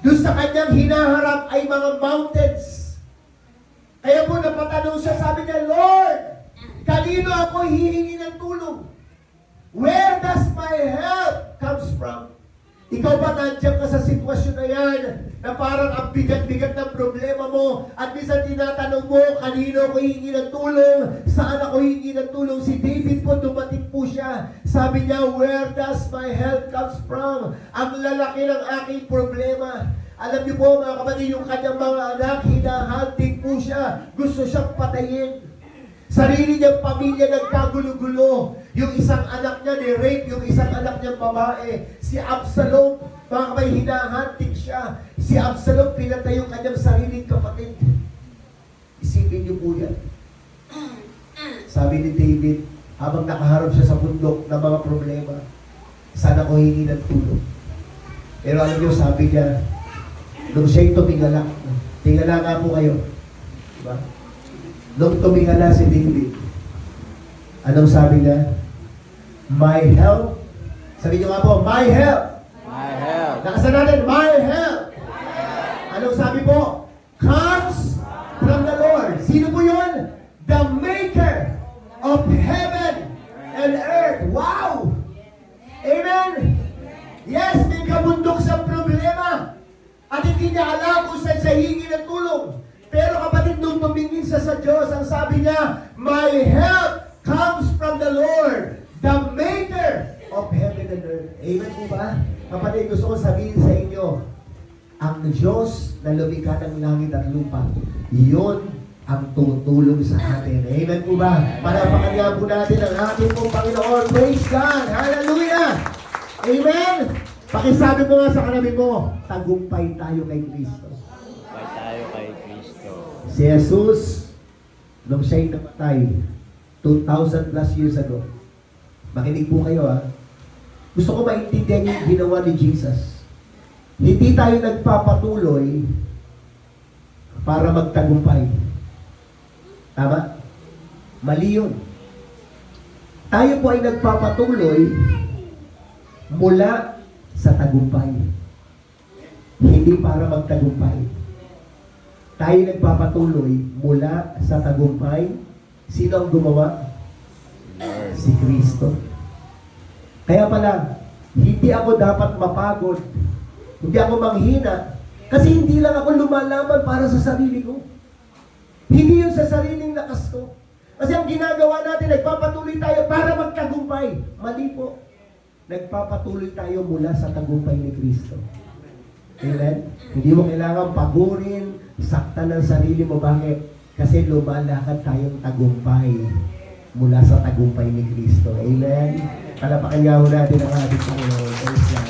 doon sa kanyang hinaharap ay mga mountains. Kaya po napatanong siya, sabi niya, Lord, kanino ako hihingi ng tulong? Where does my help comes from? Ikaw ba nandiyan ka sa sitwasyon na yan na parang ang bigat-bigat ng problema mo at minsan tinatanong mo, kanino ako hihingi ng tulong? Saan ako hihingi ng tulong? Si David po, dumating po siya. Sabi niya, where does my help comes from? Ang lalaki ng aking problema. Alam niyo po mga kapatid, yung kanyang mga anak, hinahanting po siya. Gusto siyang patayin. Sarili niyang pamilya nagkagulo-gulo. Yung isang anak niya ni-rape, yung isang anak niyang babae. Si Absalom, mga kapay, hinahanting siya. Si Absalom, pinatay yung kanyang sariling kapatid. Isipin niyo po yan. Sabi ni David, habang nakaharap siya sa bundok ng mga problema, sana ko hingi ng tulong. Pero alam niyo, sabi niya, nung siya'y tumingala nga po kayo. Diba? Nung tumingala si David, anong sabi niya? My help. Sabi niyo nga po, my help. My help. Nakasan natin, my help. Anong sabi po? Comes from the Lord. Sino po yun? The maker of heaven and earth. Wow! Amen! Yes, may kabundok sa problema. At hindi niya alam kung saan siya hingi ng tulong. Pero kapatid, nung tumingin siya sa Diyos, ang sabi niya, my help comes from the Lord, the maker of heaven and earth. Amen po ba? Kapatid, gusto ko sabihin sa inyo, ang Diyos na lumikha ng langit at lupa, iyon ang tutulong sa atin. Amen po ba? Palapakan nga po natin ang ating pong Panginoon. Praise God! Hallelujah! Amen! Pakisabi mo nga sa kanabi mo, tagumpay tayo kay Kristo. Tagumpay tayo kay Kristo. Si Jesus, nung siya'y namatay, 2,000 plus years ago, makinig po kayo ha, gusto ko maintindihan yung ginawa ni Jesus. Hindi tayo nagpapatuloy para magtagumpay. Tama? Mali yun. Tayo po ay nagpapatuloy mula sa tagumpay. Hindi para magtagumpay. Tayo nagpapatuloy mula sa tagumpay. Sino ang gumawa? Lord. Si Kristo. Kaya pala, hindi ako dapat mapagod. Hindi ako manghina. Kasi hindi lang ako lumalaban para sa sarili ko. Hindi yun sa sariling lakas ko. Kasi ang ginagawa natin, nagpapatuloy tayo para magtagumpay. Mali po. Nagpapatuloy tayo mula sa tagumpay ni Kristo. Amen? Hindi mo kailangan pagurin, saktan ng sarili mo. Bakit? Kasi lumalakad tayong tagumpay mula sa tagumpay ni Kristo. Amen? Palapakan nga ho natin ang ating Panginoon. Praise God.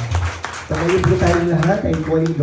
So ngayon po tayong lahat ay going